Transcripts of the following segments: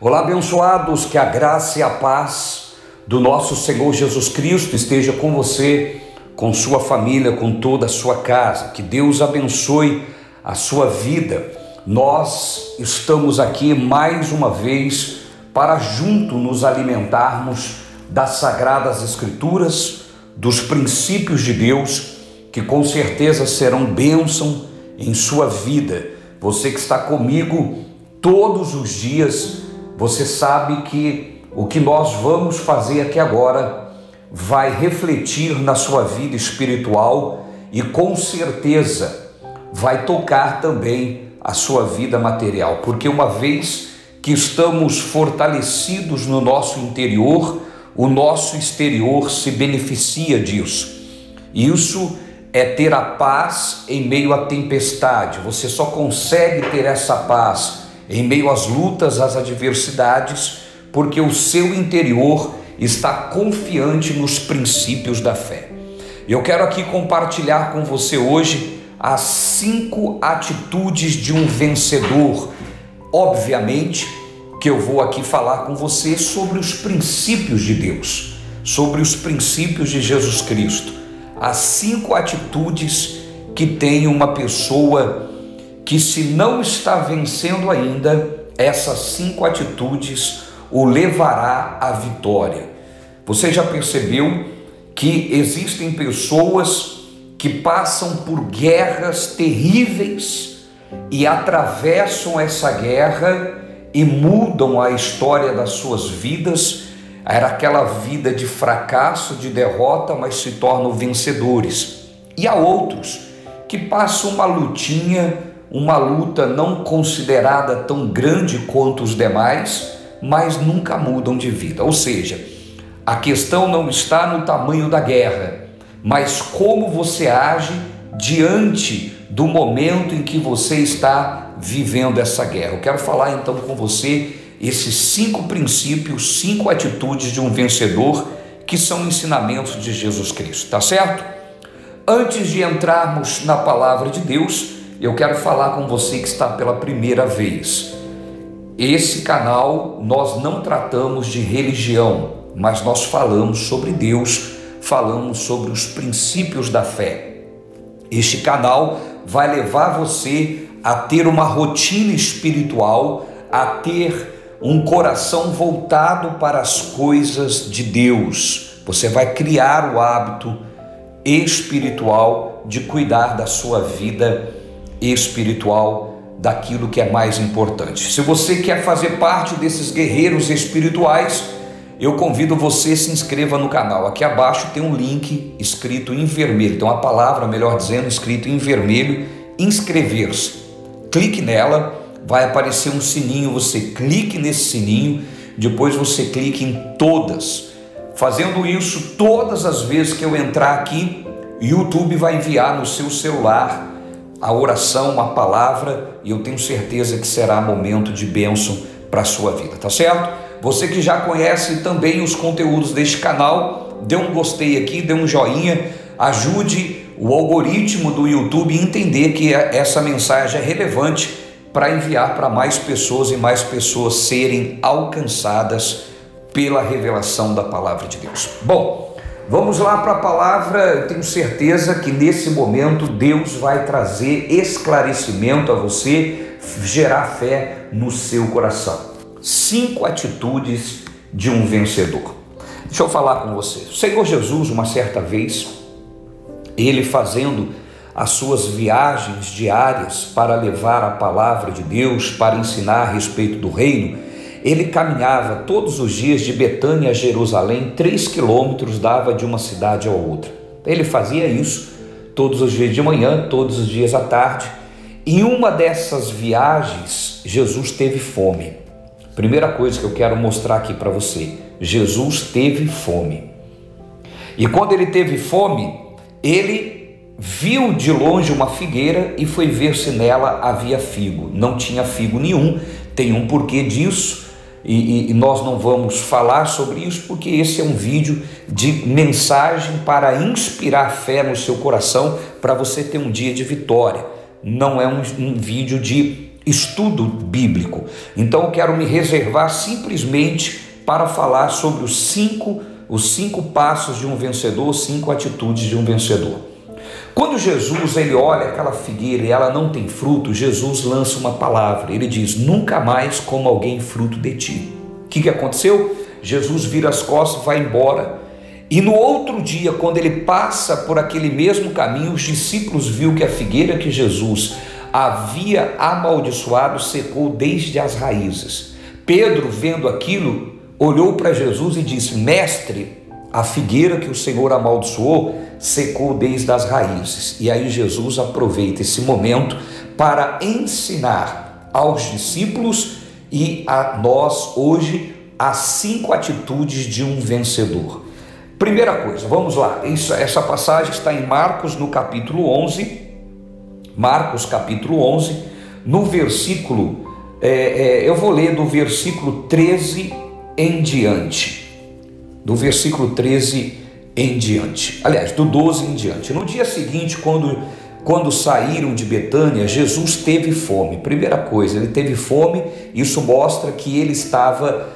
Olá, abençoados, que a graça e a paz do nosso Senhor Jesus Cristo esteja com você, com sua família, com toda a sua casa. Que Deus abençoe a sua vida. Nós estamos aqui mais uma vez para juntos nos alimentarmos das Sagradas Escrituras, dos princípios de Deus, que com certeza serão bênção em sua vida. Você que está comigo todos os dias, você sabe que o que nós vamos fazer aqui agora vai refletir na sua vida espiritual e com certeza vai tocar também a sua vida material, porque uma vez que estamos fortalecidos no nosso interior, o nosso exterior se beneficia disso. Isso é ter a paz em meio à tempestade. Você só consegue ter essa paz em meio às lutas, às adversidades, porque o seu interior está confiante nos princípios da fé. Eu quero aqui compartilhar com você hoje as 5 atitudes de um vencedor. Obviamente que eu vou aqui falar com você sobre os princípios de Deus, sobre os princípios de Jesus Cristo. As 5 atitudes que tem uma pessoa que, se não está vencendo ainda, essas 5 atitudes o levará à vitória. Você já percebeu que existem pessoas que passam por guerras terríveis e atravessam essa guerra e mudam a história das suas vidas? Era aquela vida de fracasso, de derrota, mas se tornam vencedores. E há outros que passam uma lutinha, uma luta não considerada tão grande quanto os demais, mas nunca mudam de vida. Ou seja, a questão não está no tamanho da guerra, mas como você age diante do momento em que você está vivendo essa guerra. Eu quero falar então com você esses 5 princípios, 5 atitudes de um vencedor, que são ensinamentos de Jesus Cristo, tá certo? Antes de entrarmos na palavra de Deus, eu quero falar com você que está pela primeira vez. Esse canal nós não tratamos de religião, mas nós falamos sobre Deus, falamos sobre os princípios da fé. Este canal vai levar você a ter uma rotina espiritual, a ter um coração voltado para as coisas de Deus. Você vai criar o hábito espiritual de cuidar da sua vida espiritual, daquilo que é mais importante. Se você quer fazer parte desses guerreiros espirituais, eu convido você, se inscreva no canal. Aqui abaixo tem um link escrito em vermelho, tem uma palavra, melhor dizendo, escrito em vermelho, inscrever-se. Clique nela, vai aparecer um sininho, você clique nesse sininho, depois você clique em todas. Fazendo isso, todas as vezes que eu entrar aqui, o YouTube vai enviar no seu celular a oração, uma palavra, e eu tenho certeza que será momento de bênção para a sua vida, tá certo? Você que já conhece também os conteúdos deste canal, dê um gostei aqui, dê um joinha, ajude o algoritmo do YouTube a entender que essa mensagem é relevante para enviar para mais pessoas e mais pessoas serem alcançadas pela revelação da palavra de Deus. Bom, vamos lá para a palavra. Eu tenho certeza que nesse momento Deus vai trazer esclarecimento a você, gerar fé no seu coração. 5 atitudes de um vencedor. Deixa eu falar com você. O Senhor Jesus, uma certa vez, ele fazendo as suas viagens diárias para levar a palavra de Deus, para ensinar a respeito do reino, ele caminhava todos os dias de Betânia a Jerusalém, 3 quilômetros dava de uma cidade a outra. Ele fazia isso todos os dias de manhã, todos os dias à tarde. Em uma dessas viagens, Jesus teve fome. Primeira coisa que eu quero mostrar aqui para você, Jesus teve fome. E quando ele teve fome, ele viu de longe uma figueira e foi ver se nela havia figo. Não tinha figo nenhum, tem um porquê disso, e nós não vamos falar sobre isso, porque esse é um vídeo de mensagem para inspirar fé no seu coração, para você ter um dia de vitória. Não é um vídeo de estudo bíblico. Então eu quero me reservar simplesmente para falar sobre os cinco passos de um vencedor, 5 atitudes de um vencedor. Quando Jesus ele olha aquela figueira e ela não tem fruto, Jesus lança uma palavra. Ele diz: nunca mais coma alguém fruto de ti. O que aconteceu? Jesus vira as costas e vai embora. E no outro dia, quando ele passa por aquele mesmo caminho, os discípulos viram que a figueira que Jesus havia amaldiçoado secou desde as raízes. Pedro, vendo aquilo, olhou para Jesus e disse: mestre, a figueira que o Senhor amaldiçoou secou desde as raízes. E aí Jesus aproveita esse momento para ensinar aos discípulos e a nós hoje as 5 atitudes de um vencedor. Primeira coisa, vamos lá, essa passagem está em Marcos no capítulo 11, no versículo, eu vou ler do versículo 13 em diante, do versículo 13 em diante, aliás, do 12 em diante. No dia seguinte, quando saíram de Betânia, Jesus teve fome. Primeira coisa, ele teve fome, isso mostra que ele estava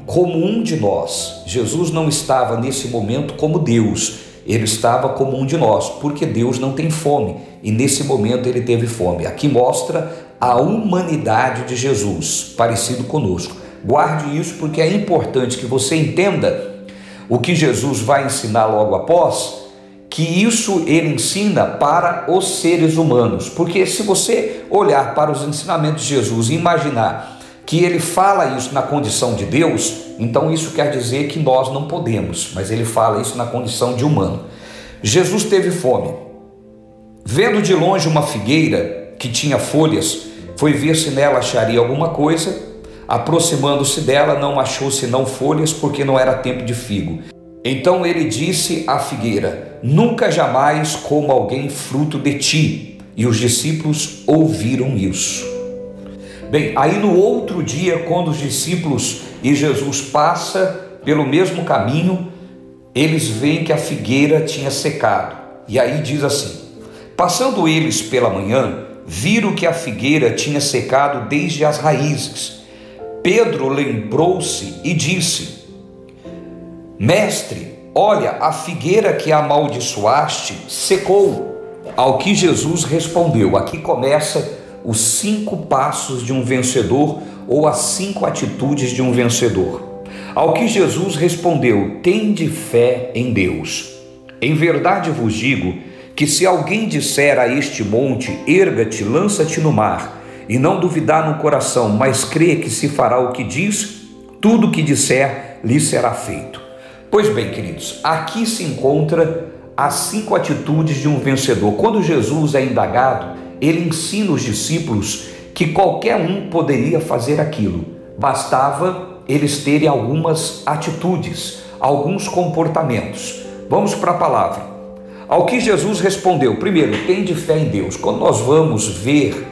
como um de nós. Jesus não estava nesse momento como Deus, ele estava como um de nós, porque Deus não tem fome, e nesse momento ele teve fome. Aqui mostra a humanidade de Jesus, parecido conosco. Guarde isso, porque é importante que você entenda o que Jesus vai ensinar logo após, que isso ele ensina para os seres humanos, porque se você olhar para os ensinamentos de Jesus e imaginar que ele fala isso na condição de Deus, então isso quer dizer que nós não podemos, mas ele fala isso na condição de humano. Jesus teve fome. Vendo de longe uma figueira que tinha folhas, foi ver se nela acharia alguma coisa. Aproximando-se dela, não achou senão folhas, porque não era tempo de figo. Então ele disse à figueira: nunca jamais coma alguém fruto de ti. E os discípulos ouviram isso. Bem, aí no outro dia, quando os discípulos e Jesus passa pelo mesmo caminho, eles veem que a figueira tinha secado. E aí diz assim: passando eles pela manhã, viram que a figueira tinha secado desde as raízes. Pedro lembrou-se e disse: mestre, olha, a figueira que amaldiçoaste secou. Ao que Jesus respondeu. Aqui começa os 5 passos de um vencedor, ou as 5 atitudes de um vencedor. Ao que Jesus respondeu: tende fé em Deus. Em verdade vos digo que se alguém disser a este monte: erga-te, lança-te no mar, e não duvidar no coração, mas crê que se fará o que diz, tudo o que disser lhe será feito. Pois bem, queridos, aqui se encontra as 5 atitudes de um vencedor. Quando Jesus é indagado, ele ensina os discípulos que qualquer um poderia fazer aquilo, bastava eles terem algumas atitudes, alguns comportamentos. Vamos para a palavra. Ao que Jesus respondeu: primeiro, tende fé em Deus. Quando nós vamos ver,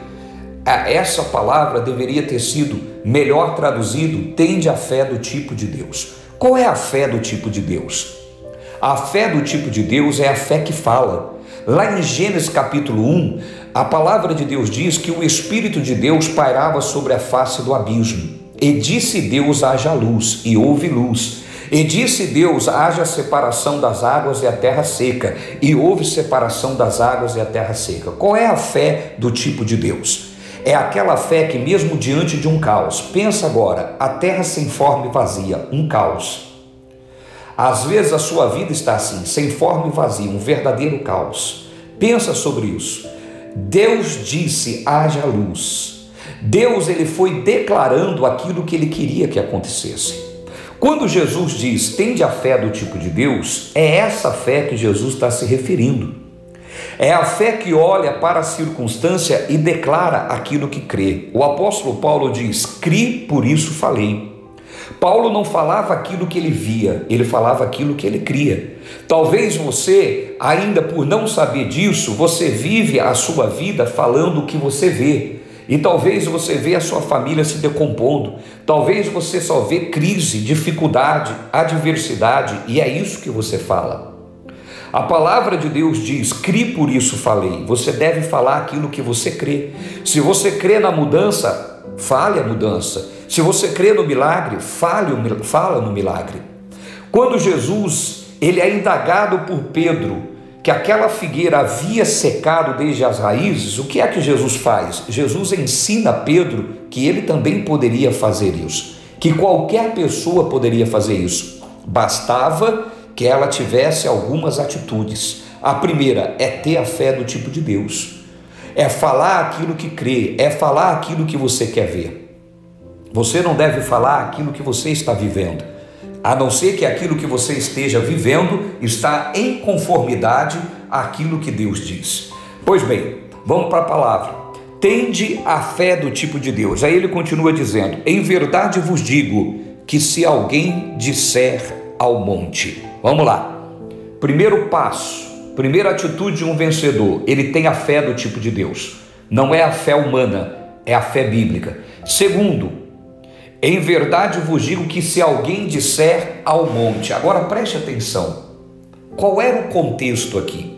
essa palavra deveria ter sido melhor traduzido: tende a fé do tipo de Deus. Qual é a fé do tipo de Deus? A fé do tipo de Deus é a fé que fala. Lá em Gênesis capítulo 1, a palavra de Deus diz que o Espírito de Deus pairava sobre a face do abismo. E disse Deus: haja luz, e houve luz. E disse Deus: haja separação das águas e a terra seca. E houve separação das águas e a terra seca. Qual é a fé do tipo de Deus? É aquela fé que mesmo diante de um caos, pensa agora, a terra sem forma e vazia, um caos. Às vezes a sua vida está assim, sem forma e vazia, um verdadeiro caos. Pensa sobre isso. Deus disse: haja luz. Deus ele foi declarando aquilo que ele queria que acontecesse. Quando Jesus diz: tende a fé do tipo de Deus, é essa fé que Jesus está se referindo. É a fé que olha para a circunstância e declara aquilo que crê. O apóstolo Paulo diz: cri, por isso falei. Paulo não falava aquilo que ele via, ele falava aquilo que ele cria. Talvez você, ainda por não saber disso, você vive a sua vida falando o que você vê. E talvez você vê a sua família se decompondo. Talvez você só vê crise, dificuldade, adversidade, e é isso que você fala. A palavra de Deus diz: "Cri, por isso falei". Você deve falar aquilo que você crê. Se você crê na mudança, fale a mudança. Se você crê no milagre, fala no milagre. Quando Jesus ele é indagado por Pedro que aquela figueira havia secado desde as raízes, o que é que Jesus faz? Jesus ensina a Pedro que ele também poderia fazer isso, que qualquer pessoa poderia fazer isso. Bastava que ela tivesse algumas atitudes. A primeira é ter a fé do tipo de Deus, é falar aquilo que crê, é falar aquilo que você quer ver. Você não deve falar aquilo que você está vivendo, a não ser que aquilo que você esteja vivendo está em conformidade àquilo que Deus diz. Pois bem, vamos para a palavra. Tende a fé do tipo de Deus. Aí ele continua dizendo: "Em verdade vos digo que se alguém disser ao monte". Vamos lá. Primeiro passo, primeira atitude de um vencedor: ele tem a fé do tipo de Deus. Não é a fé humana, é a fé bíblica. Segundo, em verdade vos digo que se alguém disser ao monte. Agora preste atenção. Qual era o contexto aqui?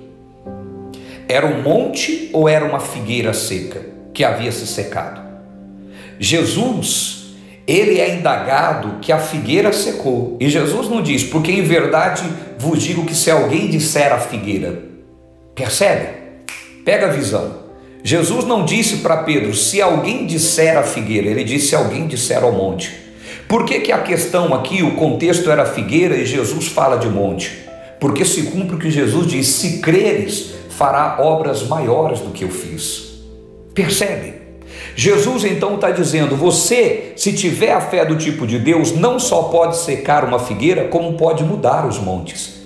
Era um monte ou era uma figueira seca que havia se secado? Jesus, ele é indagado que a figueira secou. E Jesus não diz: "Porque em verdade vos digo que se alguém disser à figueira". Percebe? Pega a visão. Jesus não disse para Pedro: "Se alguém disser à figueira", ele disse: "Se alguém disser ao monte". Por que a questão aqui, o contexto era figueira e Jesus fala de monte? Porque se cumpre o que Jesus diz: "Se creres, fará obras maiores do que eu fiz". Percebe? Jesus então está dizendo: você, se tiver a fé do tipo de Deus, não só pode secar uma figueira, como pode mudar os montes.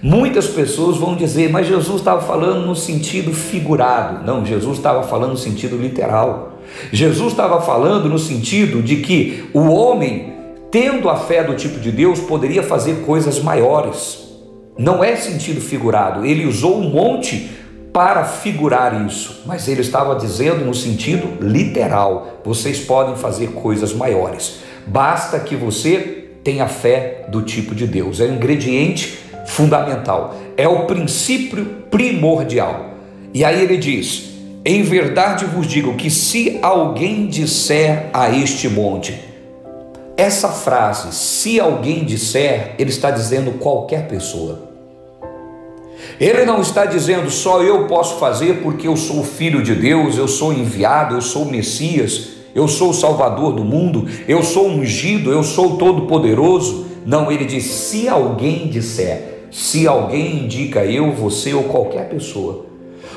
Muitas pessoas vão dizer: "Mas Jesus estava falando no sentido figurado". Não, Jesus estava falando no sentido literal. Jesus estava falando no sentido de que o homem, tendo a fé do tipo de Deus, poderia fazer coisas maiores. Não é sentido figurado. Ele usou um monte para figurar isso, mas ele estava dizendo no sentido literal: vocês podem fazer coisas maiores. Basta que você tenha fé do tipo de Deus. É um ingrediente fundamental, é o princípio primordial. E aí ele diz: "Em verdade vos digo que se alguém disser a este monte". Essa frase, "se alguém disser", ele está dizendo qualquer pessoa. Ele não está dizendo só eu posso fazer porque eu sou filho de Deus, eu sou enviado, eu sou o Messias, eu sou o Salvador do mundo, eu sou ungido, eu sou o Todo-Poderoso. Não, ele diz: se alguém disser. Se alguém indica eu, você ou qualquer pessoa.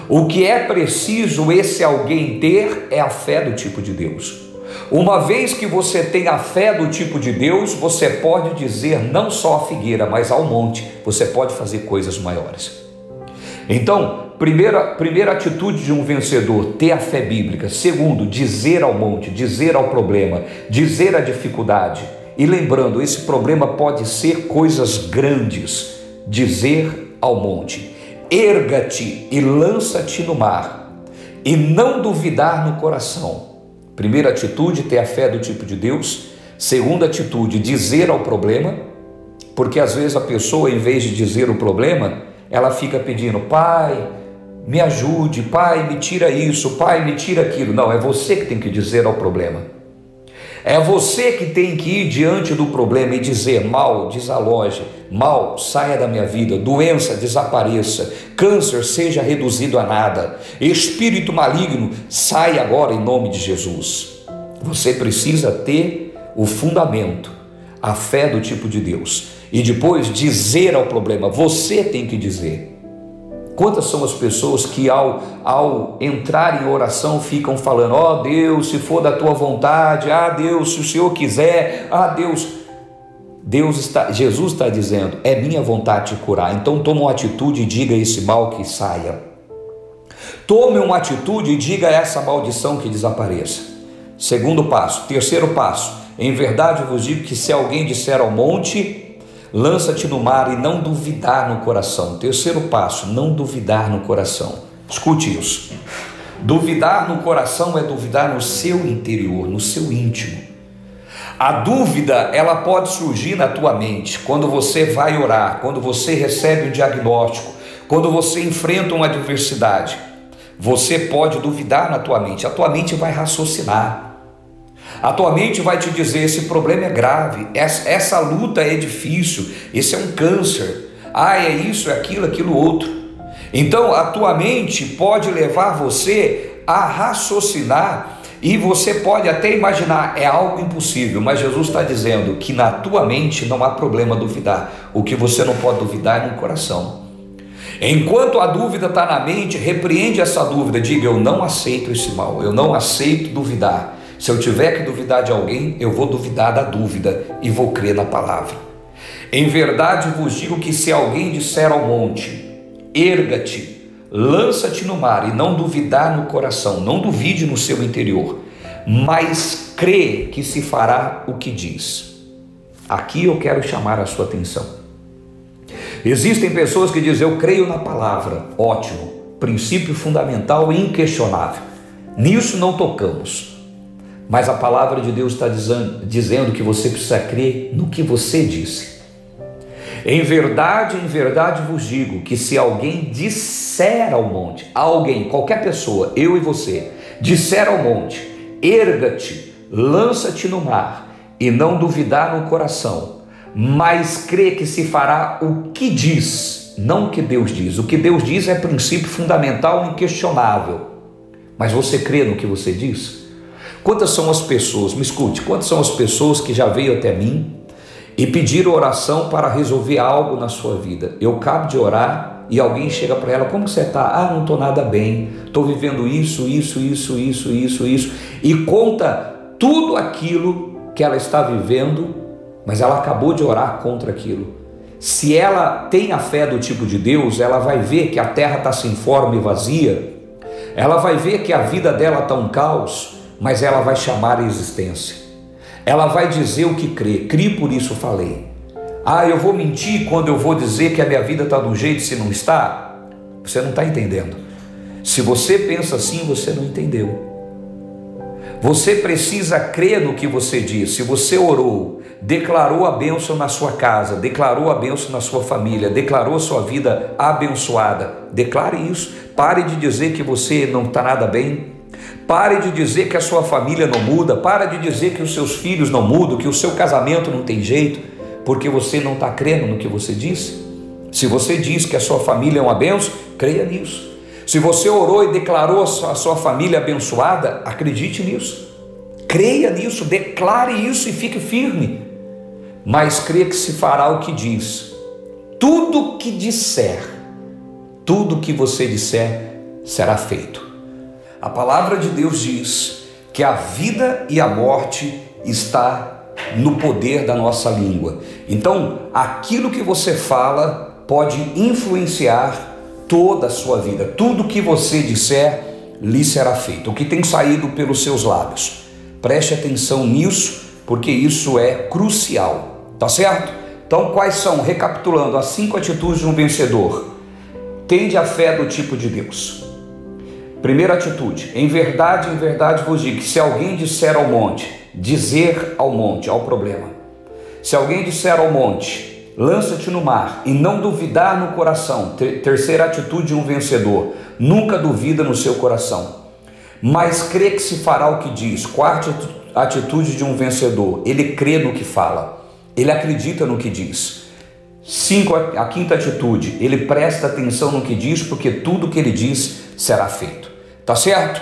O que é preciso esse alguém ter é a fé do tipo de Deus. Uma vez que você tem a fé do tipo de Deus, você pode dizer não só à figueira, mas ao monte, você pode fazer coisas maiores. Então, primeira atitude de um vencedor: ter a fé bíblica. Segundo, dizer ao monte, dizer ao problema, dizer à dificuldade. E lembrando, esse problema pode ser coisas grandes. Dizer ao monte: erga-te e lança-te no mar, e não duvidar no coração. Primeira atitude, ter a fé do tipo de Deus. Segunda atitude, dizer ao problema, porque às vezes a pessoa, em vez de dizer o problema, ela fica pedindo: "Pai, me ajude, Pai, me tira isso, Pai, me tira aquilo". Não, é você que tem que dizer ao problema. É você que tem que ir diante do problema e dizer: mal, desaloje, mal, saia da minha vida, doença, desapareça, câncer, seja reduzido a nada, espírito maligno, saia agora em nome de Jesus. Você precisa ter o fundamento, a fé do tipo de Deus, e depois dizer ao problema. Você tem que dizer. Quantas são as pessoas que ao entrar em oração ficam falando: "Ó Deus, se for da tua vontade, Deus, se o Senhor quiser, Deus". Jesus está dizendo: é minha vontade te curar. Então toma uma atitude e diga esse mal que saia. Tome uma atitude e diga essa maldição que desapareça. Segundo passo. Terceiro passo: em verdade vos digo que se alguém disser ao monte: lança-te no mar, e não duvidar no coração. Terceiro passo: não duvidar no coração. Escute isso. Duvidar no coração é duvidar no seu interior, no seu íntimo. A dúvida, ela pode surgir na tua mente quando você vai orar, quando você recebe um diagnóstico, Quando você enfrenta uma adversidade, você pode duvidar na tua mente. A tua mente vai raciocinar. A tua mente vai te dizer: esse problema é grave, essa luta é difícil, esse é um câncer, é isso, é aquilo, aquilo outro. Então a tua mente pode levar você a raciocinar e você pode até imaginar, é algo impossível, mas Jesus está dizendo que na tua mente não há problema duvidar. O que você não pode duvidar é no coração. Enquanto a dúvida está na mente, repreende essa dúvida, diga: eu não aceito esse mal, eu não aceito duvidar. Se eu tiver que duvidar de alguém, eu vou duvidar da dúvida e vou crer na palavra. Em verdade vos digo que se alguém disser ao monte: erga-te, lança-te no mar, e não duvidar no coração, não duvide no seu interior, mas crê que se fará o que diz. Aqui eu quero chamar a sua atenção. Existem pessoas que dizem: eu creio na palavra. Ótimo, princípio fundamental e inquestionável. Nisso não tocamos. Mas a palavra de Deus está dizendo que você precisa crer no que você disse. Em verdade vos digo que se alguém disser ao monte, alguém, qualquer pessoa, eu e você, disser ao monte: erga-te, lança-te no mar, e não duvidar no coração, mas crê que se fará o que diz, não o que Deus diz. O que Deus diz é princípio fundamental e inquestionável. Mas você crê no que você diz? Quantas são as pessoas, me escute, quantas são as pessoas que já veio até mim e pediram oração para resolver algo na sua vida? Eu acabo de orar e alguém chega para ela: como você está? Não estou nada bem, estou vivendo isso, e conta tudo aquilo que ela está vivendo, mas ela acabou de orar contra aquilo. Se ela tem a fé do tipo de Deus, ela vai ver que a terra está sem forma e vazia, ela vai ver que a vida dela está um caos, mas ela vai chamar a existência. Ela vai dizer o que crê. Crie, por isso falei. Eu vou mentir quando eu vou dizer que a minha vida está de um jeito se não está? Você não está entendendo. Se você pensa assim, você não entendeu. Você precisa crer no que você diz. Se você orou, declarou a bênção na sua casa, declarou a bênção na sua família, declarou a sua vida abençoada, declare isso. Pare de dizer que você não está nada bem. Pare de dizer que a sua família não muda. Pare de dizer que os seus filhos não mudam, que o seu casamento não tem jeito, porque você não está crendo no que você disse. Se você diz que a sua família é uma bênção, creia nisso. Se você orou e declarou a sua família abençoada, acredite nisso, creia nisso, declare isso e fique firme. Mas creia que se fará o que diz. Tudo que disser, tudo que você disser será feito. A palavra de Deus diz que a vida e a morte está no poder da nossa língua. Então, aquilo que você fala pode influenciar toda a sua vida. Tudo que você disser, lhe será feito. O que tem saído pelos seus lábios. Preste atenção nisso, porque isso é crucial. Tá certo? Então, quais são? Recapitulando, as 5 atitudes de um vencedor. Tende a fé do tipo de Deus. Primeira atitude: em verdade vos digo que se alguém disser ao monte, dizer ao monte, ao problema. Se alguém disser ao monte, lança-te no mar, e não duvidar no coração. Terceira atitude de um vencedor: nunca duvida no seu coração, mas crê que se fará o que diz. Quarta atitude de um vencedor: ele crê no que fala, ele acredita no que diz. 5, a quinta atitude: ele presta atenção no que diz, porque tudo que ele diz será feito. Tá certo?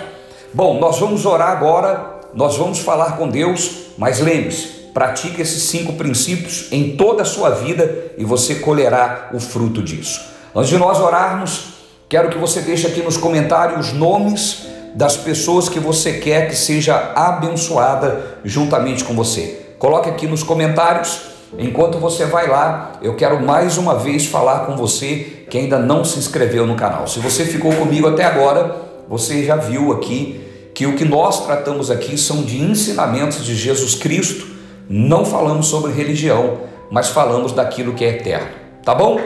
Bom, nós vamos orar agora, nós vamos falar com Deus, mas lembre-se, pratique esses 5 princípios em toda a sua vida e você colherá o fruto disso. Antes de nós orarmos, quero que você deixe aqui nos comentários os nomes das pessoas que você quer que seja abençoada juntamente com você. Coloque aqui nos comentários. Enquanto você vai lá, eu quero mais uma vez falar com você que ainda não se inscreveu no canal. Se você ficou comigo até agora, você já viu aqui que o que nós tratamos aqui são de ensinamentos de Jesus Cristo. Não falamos sobre religião, mas falamos daquilo que é eterno. Tá bom?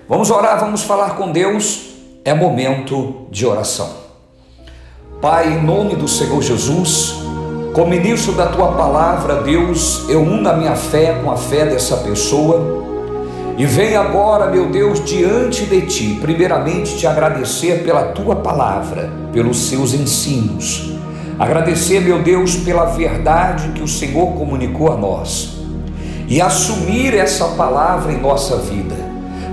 Vamos orar, vamos falar com Deus. É momento de oração. Pai, em nome do Senhor Jesus, como ministro da Tua palavra, Deus, eu uno a minha fé com a fé dessa pessoa E vem agora, meu Deus, diante de Ti, primeiramente te agradecer pela Tua palavra, pelos seus ensinos. Agradecer, meu Deus, pela verdade que o Senhor comunicou a nós. E assumir essa palavra em nossa vida.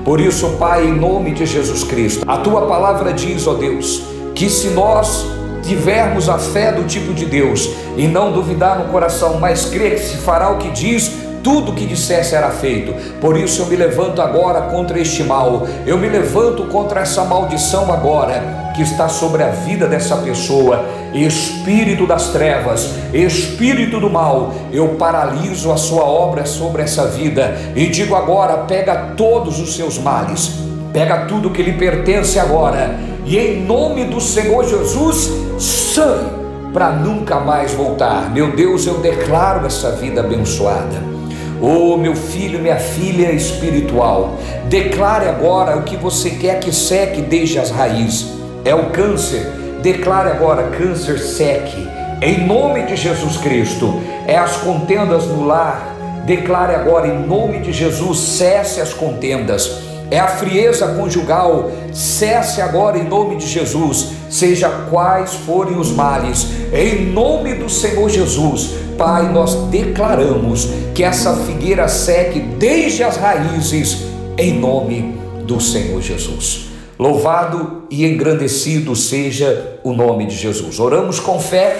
Por isso, Pai, em nome de Jesus Cristo, a Tua palavra diz, ó Deus, que se nós tivermos a fé do tipo de Deus e não duvidar no coração, mas crer que se fará o que diz, tudo o que disser será feito. Por isso eu me levanto agora contra este mal, eu me levanto contra essa maldição agora que está sobre a vida dessa pessoa. Espírito das trevas, espírito do mal, eu paraliso a sua obra sobre essa vida e digo agora: pega todos os seus males, pega tudo que lhe pertence agora, e em nome do Senhor Jesus, sai para nunca mais voltar. Meu Deus, eu declaro essa vida abençoada. Oh, meu filho, minha filha espiritual, declare agora o que você quer que seque desde as raízes. É o câncer, declare agora: câncer seque, em nome de Jesus Cristo. É as contendas no lar, declare agora em nome de Jesus: cesse as contendas. É a frieza conjugal, cesse agora em nome de Jesus, seja quais forem os males, em nome do Senhor Jesus. Pai, nós declaramos que essa figueira seque desde as raízes, em nome do Senhor Jesus. Louvado e engrandecido seja o nome de Jesus. Oramos com fé,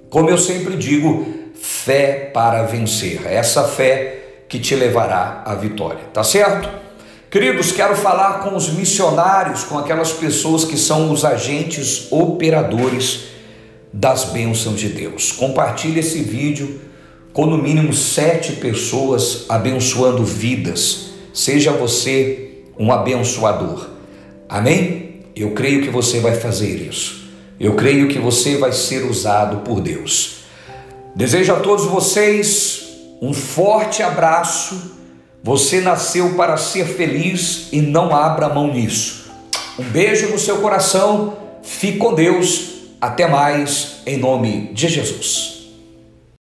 como eu sempre digo, fé para vencer. É essa fé que te levará à vitória, tá certo? Queridos, quero falar com os missionários, com aquelas pessoas que são os agentes operadores das bênçãos de Deus. Compartilhe esse vídeo com no mínimo 7 pessoas, abençoando vidas. Seja você um abençoador. Amém? Eu creio que você vai fazer isso. Eu creio que você vai ser usado por Deus. Desejo a todos vocês um forte abraço. Você nasceu para ser feliz e não abra mão nisso. Um beijo no seu coração. Fique com Deus. Até mais, em nome de Jesus.